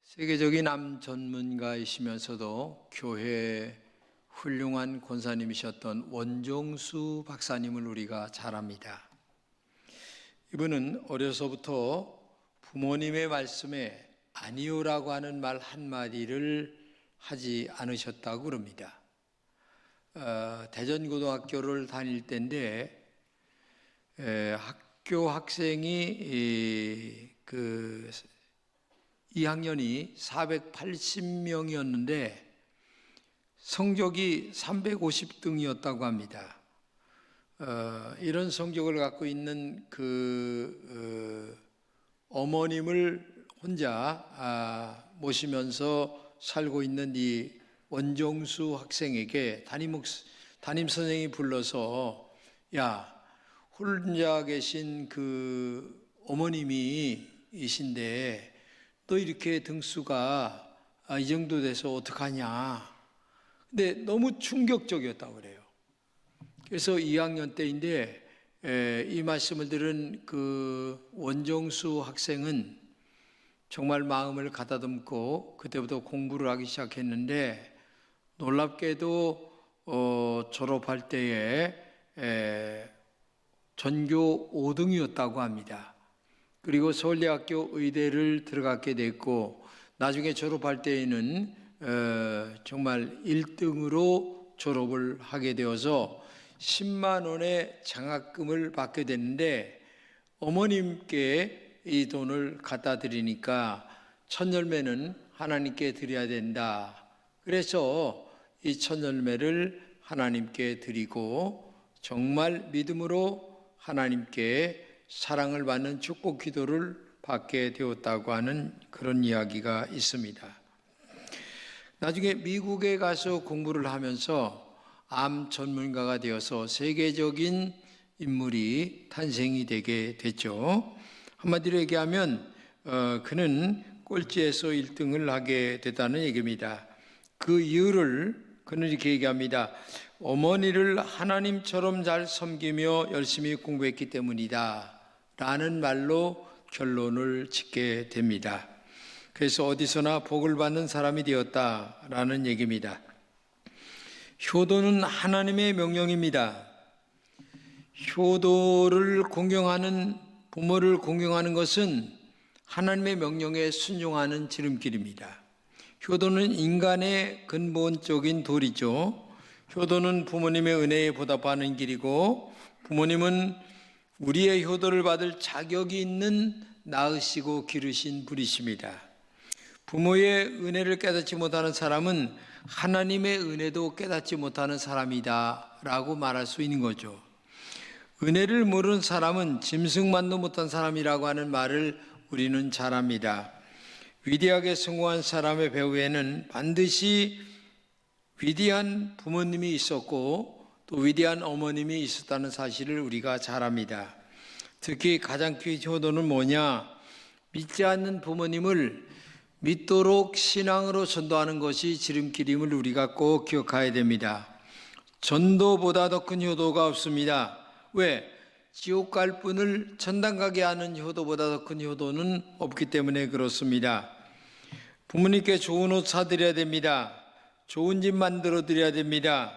세계적인 암 전문가이시면서도 교회 훌륭한 권사님이셨던 원종수 박사님을 우리가 잘 압니다. 이분은 어려서부터 부모님의 말씀에 아니요라고 하는 말 한마디를 하지 않으셨다고 그럽니다. 대전고등학교를 다닐 때인데 학교 학생이 2학년이 480명이었는데 성적이 350등이었다고 합니다. 이런 성적을 갖고 있는 어머님을 혼자 모시면서 살고 있는 이 원종수 학생에게 담임 선생님이 불러서 야, 혼자 계신 어머님이신데 또 이렇게 등수가 이 정도 돼서 어떡하냐. 근데 너무 충격적이었다고 그래요. 그래서 2학년 때인데 이 말씀을 들은 원종수 학생은 정말 마음을 가다듬고 그때부터 공부를 하기 시작했는데 놀랍게도 졸업할 때에 전교 5등이었다고 합니다. 그리고 서울대학교 의대를 들어가게 됐고 나중에 졸업할 때에는 정말 1등으로 졸업을 하게 되어서 10만 원의 장학금을 받게 됐는데 어머님께 이 돈을 갖다 드리니까 첫 열매는 하나님께 드려야 된다. 그래서 이 첫 열매를 하나님께 드리고 정말 믿음으로 하나님께 사랑을 받는 축복 기도를 받게 되었다고 하는 그런 이야기가 있습니다. 나중에 미국에 가서 공부를 하면서 암 전문가가 되어서 세계적인 인물이 탄생이 되게 됐죠. 한마디로 얘기하면 그는 꼴찌에서 1등을 하게 됐다는 얘기입니다. 그 이유를 그는 이렇게 얘기합니다. 어머니를 하나님처럼 잘 섬기며 열심히 공부했기 때문이다 라는 말로 결론을 짓게 됩니다. 그래서 어디서나 복을 받는 사람이 되었다라는 얘기입니다. 효도는 하나님의 명령입니다. 효도를 공경하는 부모를 공경하는 것은 하나님의 명령에 순종하는 지름길입니다. 효도는 인간의 근본적인 도리죠. 효도는 부모님의 은혜에 보답하는 길이고 부모님은 우리의 효도를 받을 자격이 있는 낳으시고 기르신 분이십니다. 부모의 은혜를 깨닫지 못하는 사람은 하나님의 은혜도 깨닫지 못하는 사람이다 라고 말할 수 있는 거죠. 은혜를 모르는 사람은 짐승만도 못한 사람이라고 하는 말을 우리는 잘 압니다. 위대하게 성공한 사람의 배후에는 반드시 위대한 부모님이 있었고 또 위대한 어머님이 있었다는 사실을 우리가 잘 압니다. 특히 가장 큰 효도는 뭐냐? 믿지 않는 부모님을 믿도록 신앙으로 전도하는 것이 지름길임을 우리가 꼭 기억해야 됩니다. 전도보다 더 큰 효도가 없습니다. 왜? 지옥 갈 분을 천당 가게 하는 효도보다 더 큰 효도는 없기 때문에 그렇습니다. 부모님께 좋은 옷 사드려야 됩니다. 좋은 집 만들어 드려야 됩니다.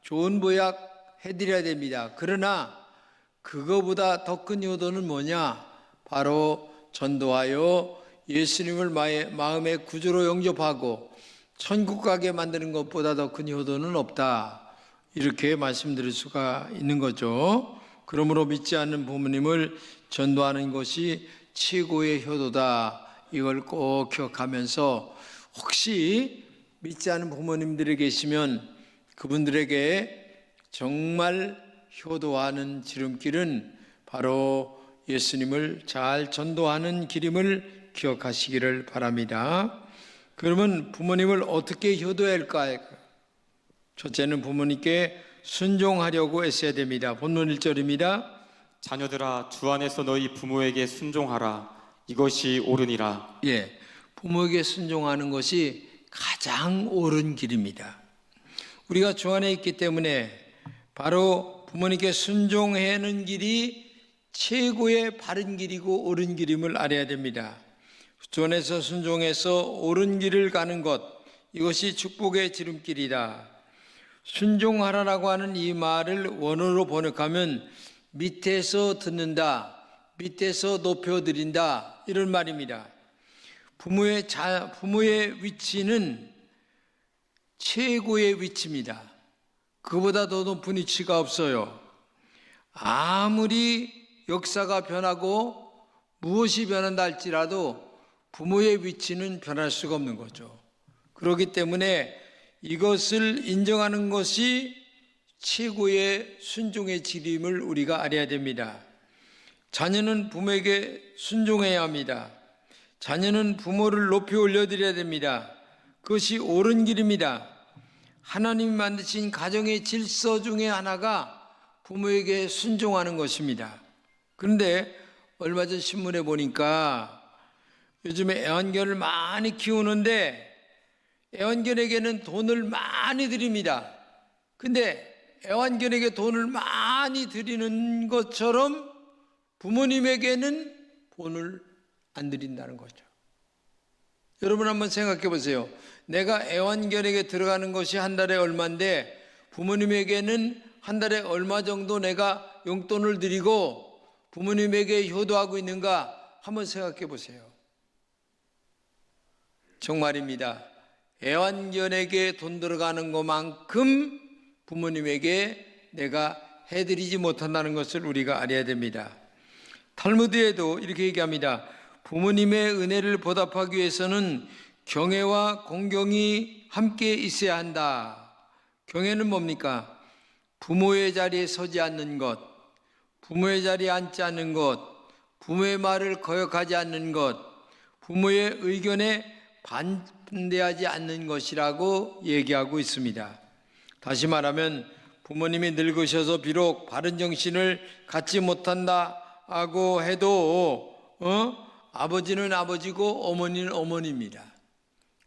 좋은 보약 해드려야 됩니다. 그러나 그거보다 더 큰 효도는 뭐냐? 바로 전도하여 예수님을 마음의 구주로 영접하고 천국 가게 만드는 것보다 더 큰 효도는 없다. 이렇게 말씀드릴 수가 있는 거죠. 그러므로 믿지 않는 부모님을 전도하는 것이 최고의 효도다. 이걸 꼭 기억하면서 혹시 믿지 않는 부모님들이 계시면 그분들에게 정말 효도하는 지름길은 바로 예수님을 잘 전도하는 길임을 기억하시기를 바랍니다. 그러면 부모님을 어떻게 효도해야 할까요? 첫째는 부모님께 순종하려고 애써야 됩니다. 본문 1절입니다. 자녀들아 주 안에서 너희 부모에게 순종하라. 이것이 옳으니라. 부모에게 순종하는 것이 가장 옳은 길입니다. 우리가 주 안에 있기 때문에 바로 부모님께 순종하는 길이 최고의 바른 길이고 옳은 길임을 알아야 됩니다. 주 안에서 순종해서 옳은 길을 가는 것, 이것이 축복의 지름길이다. 순종하라라고 하는 이 말을 원어로 번역하면 밑에서 듣는다, 밑에서 높여드린다, 이런 말입니다. 부모의 위치는 최고의 위치입니다. 그보다 더 높은 위치가 없어요. 아무리 역사가 변하고 무엇이 변한다 할지라도 부모의 위치는 변할 수가 없는 거죠. 그렇기 때문에 이것을 인정하는 것이 최고의 순종의 지림을 우리가 알아야 됩니다. 자녀는 부모에게 순종해야 합니다. 자녀는 부모를 높이 올려드려야 됩니다. 그것이 옳은 길입니다. 하나님이 만드신 가정의 질서 중에 하나가 부모에게 순종하는 것입니다. 그런데 얼마 전 신문에 보니까 요즘에 애완견을 많이 키우는데 애완견에게는 돈을 많이 드립니다. 근데 애완견에게 돈을 많이 드리는 것처럼 부모님에게는 돈을 안 드린다는 거죠. 여러분 한번 생각해 보세요. 내가 애완견에게 들어가는 것이 한 달에 얼마인데 부모님에게는 한 달에 얼마 정도 내가 용돈을 드리고 부모님에게 효도하고 있는가 한번 생각해 보세요. 정말입니다. 애완견에게 돈 들어가는 것만큼 부모님에게 내가 해드리지 못한다는 것을 우리가 알아야 됩니다. 탈무드에도 이렇게 얘기합니다. 부모님의 은혜를 보답하기 위해서는 경애와 공경이 함께 있어야 한다. 경애는 뭡니까? 부모의 자리에 서지 않는 것, 부모의 자리에 앉지 않는 것, 부모의 말을 거역하지 않는 것, 부모의 의견에 반대하지 않는 것이라고 얘기하고 있습니다. 다시 말하면 부모님이 늙으셔서 비록 바른 정신을 갖지 못한다고 해도 아버지는 아버지고 어머니는 어머니입니다.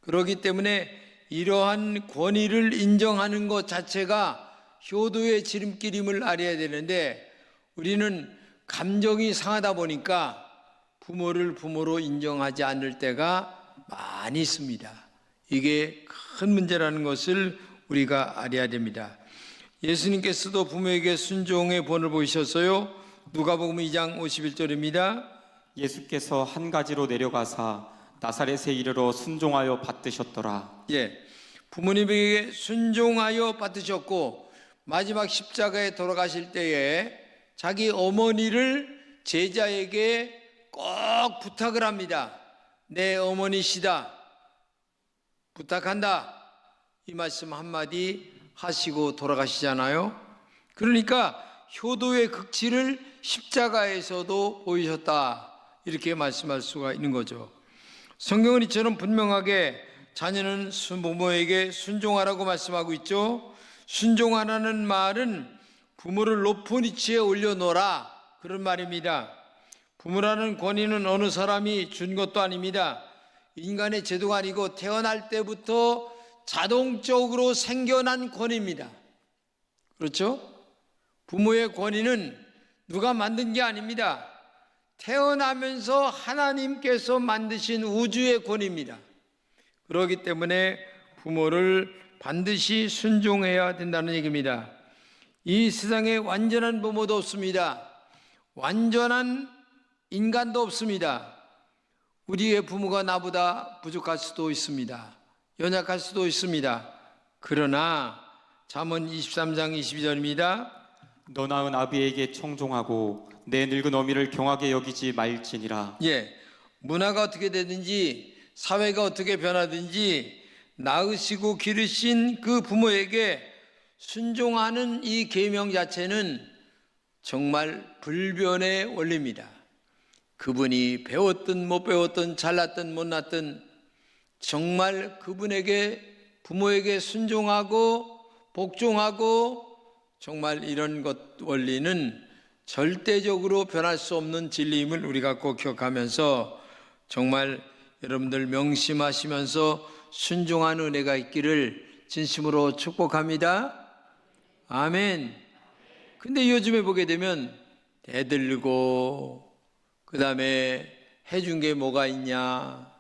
그렇기 때문에 이러한 권위를 인정하는 것 자체가 효도의 지름길임을 알아야 되는데 우리는 감정이 상하다 보니까 부모를 부모로 인정하지 않을 때가 많이 있습니다. 이게 큰 문제라는 것을 우리가 알아야 됩니다. 예수님께서도 부모에게 순종의 본을 보이셨어요. 누가복음 2장 51절입니다. 예수께서 한 가지로 내려가사 나사렛에 이르러 순종하여 받드셨더라. 부모님에게 순종하여 받으셨고 마지막 십자가에 돌아가실 때에 자기 어머니를 제자에게 꼭 부탁을 합니다. 내 어머니시다. 부탁한다. 이 말씀 한마디 하시고 돌아가시잖아요. 그러니까 효도의 극치를 십자가에서도 보이셨다. 이렇게 말씀할 수가 있는 거죠. 성경은 이처럼 분명하게 자녀는 부모에게 순종하라고 말씀하고 있죠. 순종하라는 말은 부모를 높은 위치에 올려놓으라 그런 말입니다. 부모라는 권위는 어느 사람이 준 것도 아닙니다. 인간의 제도가 아니고 태어날 때부터 자동적으로 생겨난 권위입니다. 그렇죠? 부모의 권위는 누가 만든 게 아닙니다. 태어나면서 하나님께서 만드신 우주의 권위입니다. 그렇기 때문에 부모를 반드시 순종해야 된다는 얘기입니다. 이 세상에 완전한 부모도 없습니다. 완전한 인간도 없습니다. 우리의 부모가 나보다 부족할 수도 있습니다. 연약할 수도 있습니다. 그러나 잠언 23장 22절입니다. 너 낳은 아비에게 청종하고 내 늙은 어미를 경하게 여기지 말지니라. 문화가 어떻게 되든지 사회가 어떻게 변하든지 낳으시고 기르신 그 부모에게 순종하는 이 계명 자체는 정말 불변의 원리입니다. 그분이 배웠든 못 배웠든 잘났든 못났든 정말 그분에게 부모에게 순종하고 복종하고 정말 이런 것 원리는 절대적으로 변할 수 없는 진리임을 우리가 꼭 기억하면서 정말 여러분들 명심하시면서 순종하는 은혜가 있기를 진심으로 축복합니다. 아멘. 근데 요즘에 보게 되면 대들고 그 다음에 해준 게 뭐가 있냐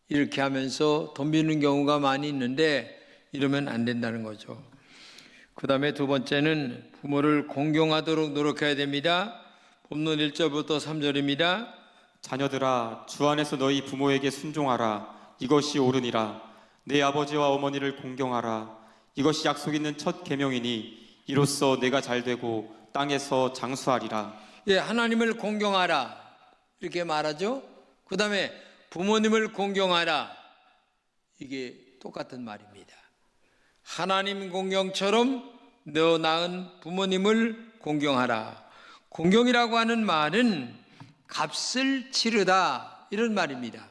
이렇게 하면서 돈 비는 경우가 많이 있는데 이러면 안 된다는 거죠. 그 다음에 두 번째는 부모를 공경하도록 노력해야 됩니다. 본문 1절부터 3절입니다. 자녀들아 주 안에서 너희 부모에게 순종하라. 이것이 옳으니라. 내 아버지와 어머니를 공경하라. 이것이 약속 있는 첫 계명이니 이로써 내가 잘되고 땅에서 장수하리라. 예, 하나님을 공경하라 이렇게 말하죠. 그 다음에 부모님을 공경하라, 이게 똑같은 말입니다. 하나님 공경처럼 너 낳은 부모님을 공경하라. 공경이라고 하는 말은 값을 치르다 이런 말입니다.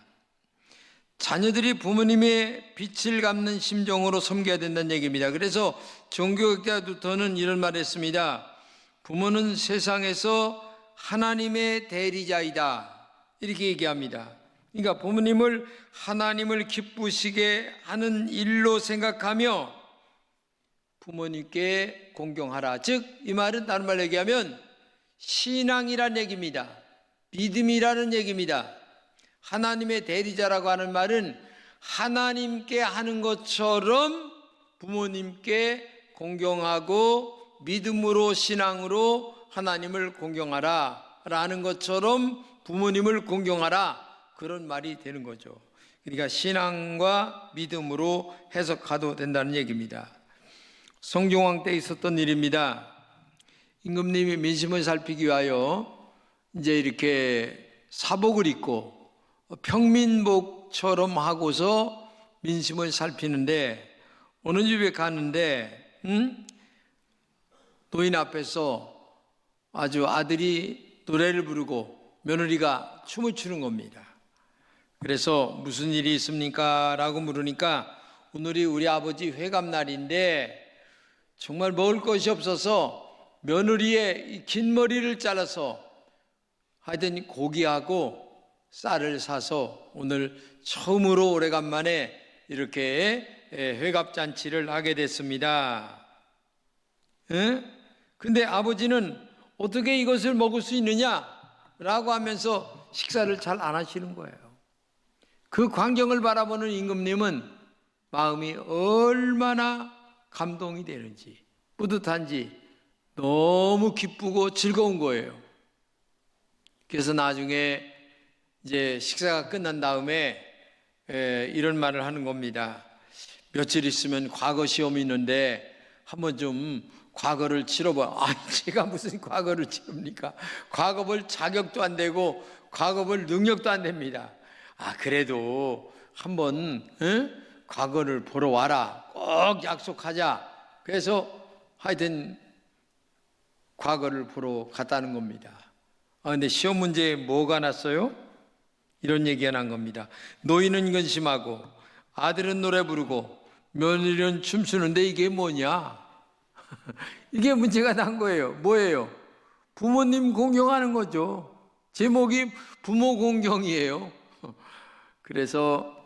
자녀들이 부모님의 빚을 갚는 심정으로 섬겨야 된다는 얘기입니다. 그래서 종교학자부터는 이런 말을 했습니다. 부모는 세상에서 하나님의 대리자이다 이렇게 얘기합니다. 그러니까 부모님을 하나님을 기쁘시게 하는 일로 생각하며 부모님께 공경하라. 즉 이 말은 다른 말로 얘기하면 신앙이란 얘기입니다. 믿음이라는 얘기입니다. 하나님의 대리자라고 하는 말은 하나님께 하는 것처럼 부모님께 공경하고 믿음으로 신앙으로 하나님을 공경하라 라는 것처럼 부모님을 공경하라, 그런 말이 되는 거죠. 그러니까 신앙과 믿음으로 해석해도 된다는 얘기입니다. 성종왕 때 있었던 일입니다. 임금님이 민심을 살피기 위하여 이제 이렇게 사복을 입고 평민복처럼 하고서 민심을 살피는데 어느 집에 갔는데 노인 앞에서 아주 아들이 노래를 부르고 며느리가 춤을 추는 겁니다. 그래서 무슨 일이 있습니까? 라고 물으니까 오늘이 우리 아버지 회갑날인데 정말 먹을 것이 없어서 며느리의 긴 머리를 잘라서 하여튼 고기하고 쌀을 사서 오늘 처음으로 오래간만에 이렇게 회갑잔치를 하게 됐습니다. 근데 아버지는 어떻게 이것을 먹을 수 있느냐? 라고 하면서 식사를 잘 안 하시는 거예요. 그 광경을 바라보는 임금님은 마음이 얼마나 감동이 되는지, 뿌듯한지 너무 기쁘고 즐거운 거예요. 그래서 나중에 이제 식사가 끝난 다음에 이런 말을 하는 겁니다. 며칠 있으면 과거 시험이 있는데 한번 좀 과거를 치러봐. 아니, 제가 무슨 과거를 치릅니까? 과거 볼 자격도 안 되고 과거 볼 능력도 안 됩니다. 아, 그래도 한번 과거를 보러 와라. 꼭 약속하자. 그래서 하여튼 과거를 보러 갔다는 겁니다. 아, 근데 시험 문제에 뭐가 났어요? 이런 얘기가 난 겁니다. 노인은 근심하고 아들은 노래 부르고 며느리는 춤추는데 이게 뭐냐? 이게 문제가 난 거예요. 뭐예요? 부모님 공경하는 거죠. 제목이 부모 공경이에요. 그래서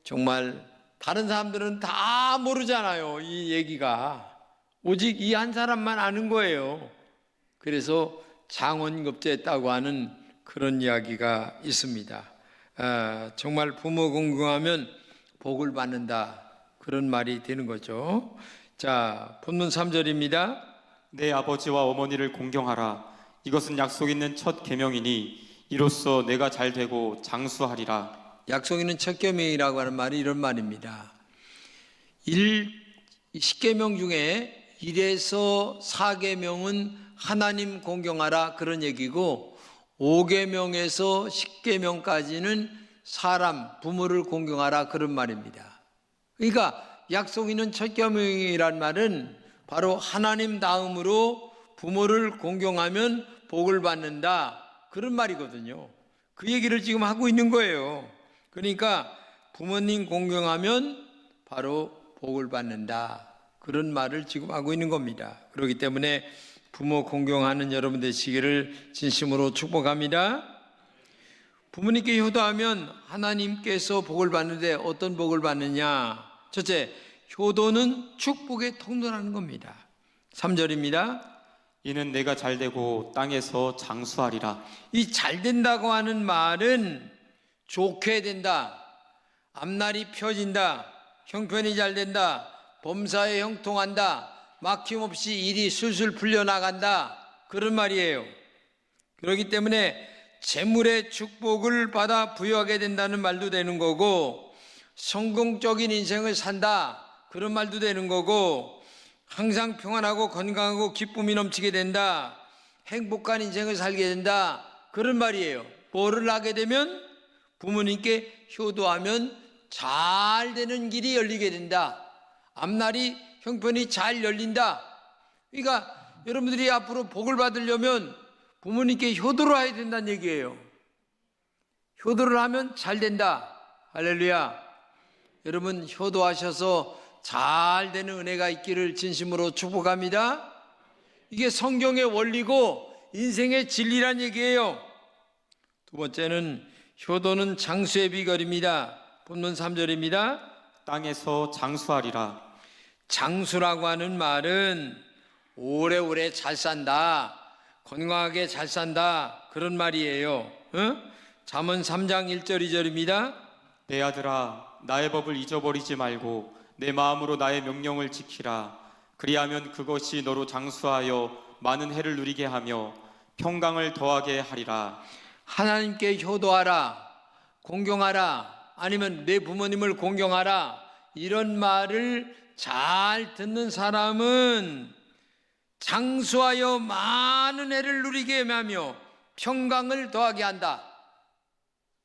정말 다른 사람들은 다 모르잖아요. 이 얘기가 오직 이 한 사람만 아는 거예요. 그래서 장원급제했다고 하는 그런 이야기가 있습니다. 정말 부모 공경하면 복을 받는다, 그런 말이 되는 거죠. 자, 본문 3절입니다. 내 아버지와 어머니를 공경하라. 이것은 약속 있는 첫 계명이니 이로써 내가 잘되고 장수하리라. 약속 있는 첫 계명이라고 하는 말이 이런 말입니다. 10계명 중에 1에서 4계명은 하나님 공경하라, 그런 얘기고 5계명에서 10계명까지는 사람, 부모를 공경하라, 그런 말입니다. 그러니까 약속 있는 첫 계명이란 말은 바로 하나님 다음으로 부모를 공경하면 복을 받는다, 그런 말이거든요. 그 얘기를 지금 하고 있는 거예요. 그러니까 부모님 공경하면 바로 복을 받는다, 그런 말을 지금 하고 있는 겁니다. 그렇기 때문에 부모 공경하는 여러분 되시기를 진심으로 축복합니다. 부모님께 효도하면 하나님께서 복을 받는데 어떤 복을 받느냐? 첫째, 효도는 축복의 통로라는 겁니다. 3절입니다. 이는 내가 잘되고 땅에서 장수하리라. 이 잘된다고 하는 말은 좋게 된다, 앞날이 펴진다, 형편이 잘된다, 범사에 형통한다, 막힘없이 일이 술술 풀려나간다, 그런 말이에요. 그렇기 때문에 재물의 축복을 받아 부여하게 된다는 말도 되는 거고, 성공적인 인생을 산다, 그런 말도 되는 거고, 항상 평안하고 건강하고 기쁨이 넘치게 된다, 행복한 인생을 살게 된다, 그런 말이에요. 뭐를 하게 되면? 부모님께 효도하면 잘 되는 길이 열리게 된다, 앞날이 형편이 잘 열린다. 그러니까 여러분들이 앞으로 복을 받으려면 부모님께 효도를 해야 된다는 얘기예요. 효도를 하면 잘 된다. 할렐루야. 여러분, 효도하셔서 잘 되는 은혜가 있기를 진심으로 축복합니다. 이게 성경의 원리고 인생의 진리란 얘기예요. 두 번째는 효도는 장수의 비결입니다. 본문 3절입니다. 땅에서 장수하리라. 장수라고 하는 말은 오래오래 잘 산다, 건강하게 잘 산다, 그런 말이에요. 잠언 3장 1절 2절입니다. 내 아들아, 나의 법을 잊어버리지 말고 내 마음으로 나의 명령을 지키라. 그리하면 그것이 너로 장수하여 많은 해를 누리게 하며 평강을 더하게 하리라. 하나님께 효도하라, 공경하라, 아니면 내 부모님을 공경하라, 이런 말을 잘 듣는 사람은 장수하여 많은 해를 누리게 하며 평강을 더하게 한다.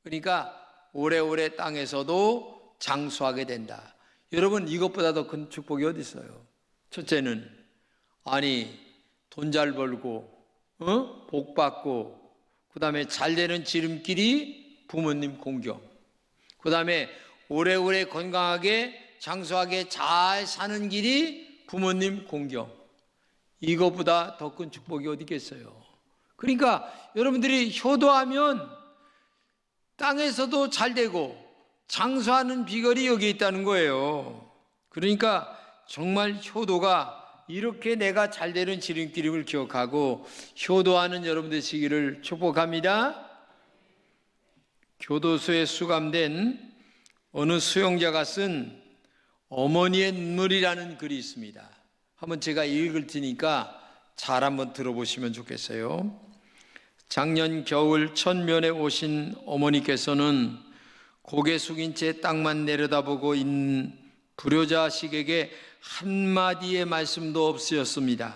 그러니까 오래오래 땅에서도 장수하게 된다. 여러분, 이것보다 더 큰 축복이 어디 있어요? 첫째는, 아니, 돈 잘 벌고 복 받고, 그 다음에 잘 되는 지름길이 부모님 공경, 그 다음에 오래오래 건강하게 장수하게 잘 사는 길이 부모님 공경. 이것보다 더 큰 축복이 어디 있겠어요? 그러니까 여러분들이 효도하면 땅에서도 잘 되고 장수하는 비결이 여기 있다는 거예요. 그러니까 정말 효도가 이렇게 내가 잘 되는 지름길임을 기억하고 효도하는 여러분 되시기를 축복합니다. 교도소에 수감된 어느 수용자가 쓴 어머니의 눈물이라는 글이 있습니다. 한번 제가 읽을 테니까 잘 한번 들어보시면 좋겠어요. 작년 겨울 첫 면회 오신 어머니께서는 고개 숙인 채 땅만 내려다보고 있는 불효자식에게 한마디의 말씀도 없으셨습니다.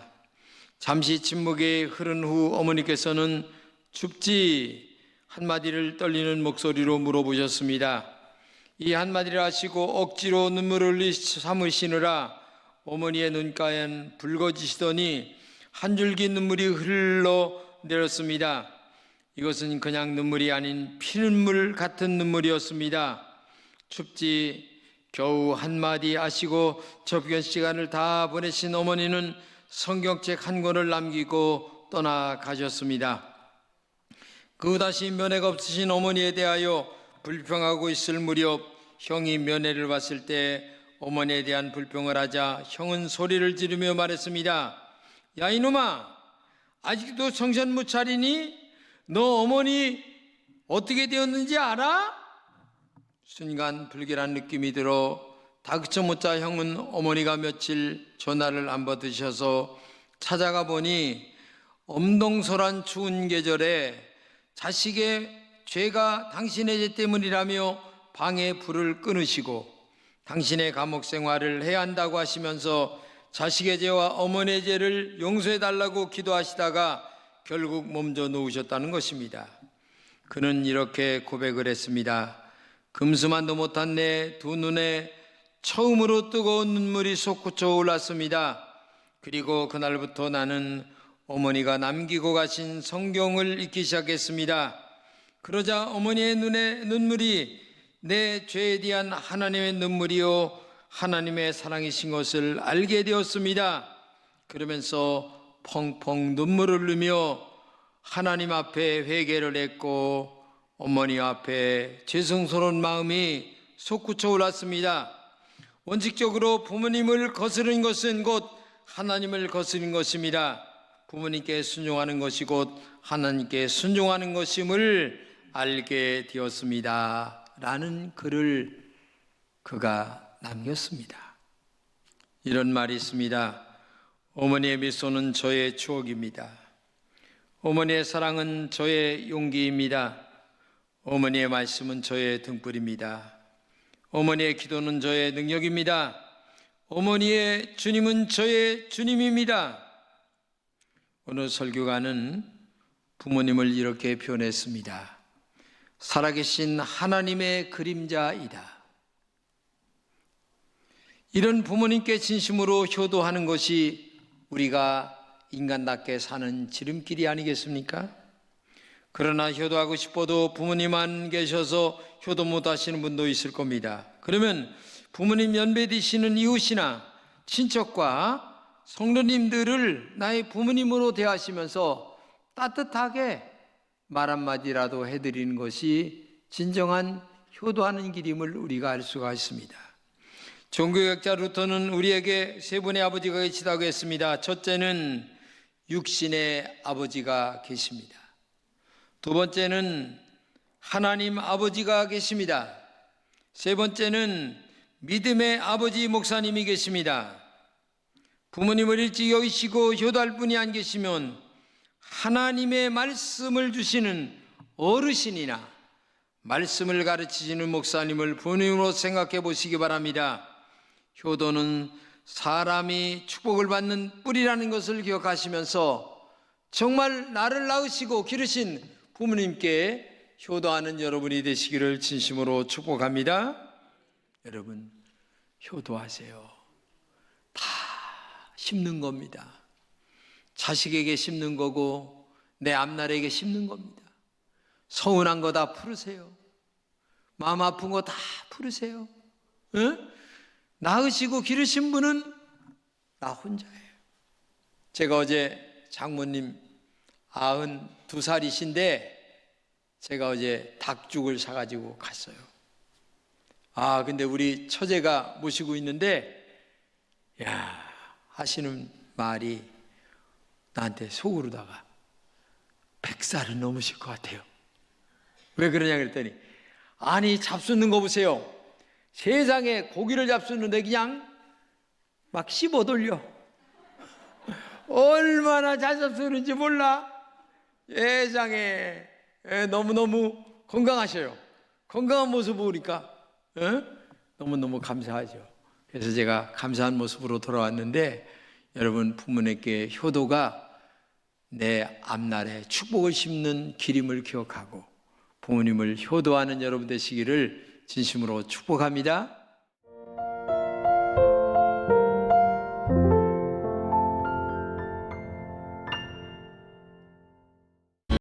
잠시 침묵이 흐른 후 어머니께서는 춥지? 한마디를 떨리는 목소리로 물어보셨습니다. 이 한마디를 하시고 억지로 눈물을 참으시느라 어머니의 눈가엔 붉어지시더니 한 줄기 눈물이 흘러 내렸습니다. 이것은 그냥 눈물이 아닌 피눈물 같은 눈물이었습니다. 춥지? 겨우 한마디 하시고 접견 시간을 다 보내신 어머니는 성경책 한 권을 남기고 떠나가셨습니다. 그다시 면회가 없으신 어머니에 대하여 불평하고 있을 무렵 형이 면회를 왔을 때 어머니에 대한 불평을 하자 형은 소리를 지르며 말했습니다. 야, 이놈아, 아직도 정신 못 차리니? 너 어머니 어떻게 되었는지 알아? 순간 불길한 느낌이 들어 다그쳐 묻자 형은 어머니가 며칠 전화를 안 받으셔서 찾아가 보니 엄동설한 추운 계절에 자식의 죄가 당신의 죄 때문이라며 방에 불을 끊으시고 당신의 감옥 생활을 해야 한다고 하시면서 자식의 죄와 어머니의 죄를 용서해 달라고 기도하시다가 결국 몸져 놓으셨다는 것입니다. 그는 이렇게 고백을 했습니다. 금수만도 못한 내 두 눈에 처음으로 뜨거운 눈물이 솟구쳐 올랐습니다. 그리고 그날부터 나는 어머니가 남기고 가신 성경을 읽기 시작했습니다. 그러자 어머니의 눈에 눈물이 내 죄에 대한 하나님의 눈물이요 하나님의 사랑이신 것을 알게 되었습니다. 그러면서 펑펑 눈물을 흘리며 하나님 앞에 회개를 했고 어머니 앞에 죄송스러운 마음이 솟구쳐 올랐습니다. 원칙적으로 부모님을 거스른 것은 곧 하나님을 거스른 것입니다. 부모님께 순종하는 것이 곧 하나님께 순종하는 것임을 알게 되었습니다. 라는 글을 그가 남겼습니다. 이런 말이 있습니다. 어머니의 미소는 저의 추억입니다. 어머니의 사랑은 저의 용기입니다. 어머니의 말씀은 저의 등불입니다. 어머니의 기도는 저의 능력입니다. 어머니의 주님은 저의 주님입니다. 어느 설교가는 부모님을 이렇게 표현했습니다. 살아계신 하나님의 그림자이다. 이런 부모님께 진심으로 효도하는 것이 우리가 인간답게 사는 지름길이 아니겠습니까? 그러나 효도하고 싶어도 부모님 안 계셔서 효도 못 하시는 분도 있을 겁니다. 그러면 부모님 연배 되시는 이웃이나 친척과 성도님들을 나의 부모님으로 대하시면서 따뜻하게 말 한마디라도 해드리는 것이 진정한 효도하는 길임을 우리가 알 수가 있습니다. 종교학자 루터는 우리에게 세 분의 아버지가 계시다고 했습니다. 첫째는 육신의 아버지가 계십니다. 두 번째는 하나님 아버지가 계십니다. 세 번째는 믿음의 아버지 목사님이 계십니다. 부모님을 일찍 여기시고 효도할 분이 안 계시면 하나님의 말씀을 주시는 어르신이나 말씀을 가르치시는 목사님을 부모님으로 생각해 보시기 바랍니다. 효도는 사람이 축복을 받는 뿌리라는 것을 기억하시면서 정말 나를 낳으시고 기르신 부모님께 효도하는 여러분이 되시기를 진심으로 축복합니다. 여러분, 효도하세요. 다 심는 겁니다. 자식에게 심는 거고 내 앞날에게 심는 겁니다. 서운한 거 다 풀으세요. 마음 아픈 거 다 풀으세요. 응? 낳으시고 기르신 분은 나 혼자예요. 제가 어제 장모님 92살이신데 제가 어제 닭죽을 사가지고 갔어요. 근데 우리 처제가 모시고 있는데 하시는 말이 나한테 속으로다가 100살은 넘으실 것 같아요. 왜 그러냐 그랬더니 아니 잡수는 거 보세요. 세상에 고기를 잡수는데 그냥 막 씹어 돌려. 얼마나 잘 잡수는지 몰라. 세상에 너무너무 건강하셔요. 건강한 모습 보니까 너무너무 감사하죠. 그래서 제가 감사한 모습으로 돌아왔는데 여러분, 부모님께 효도가 내 앞날에 축복을 심는 길임을 기억하고 부모님을 효도하는 여러분 되시기를 진심으로 축복합니다.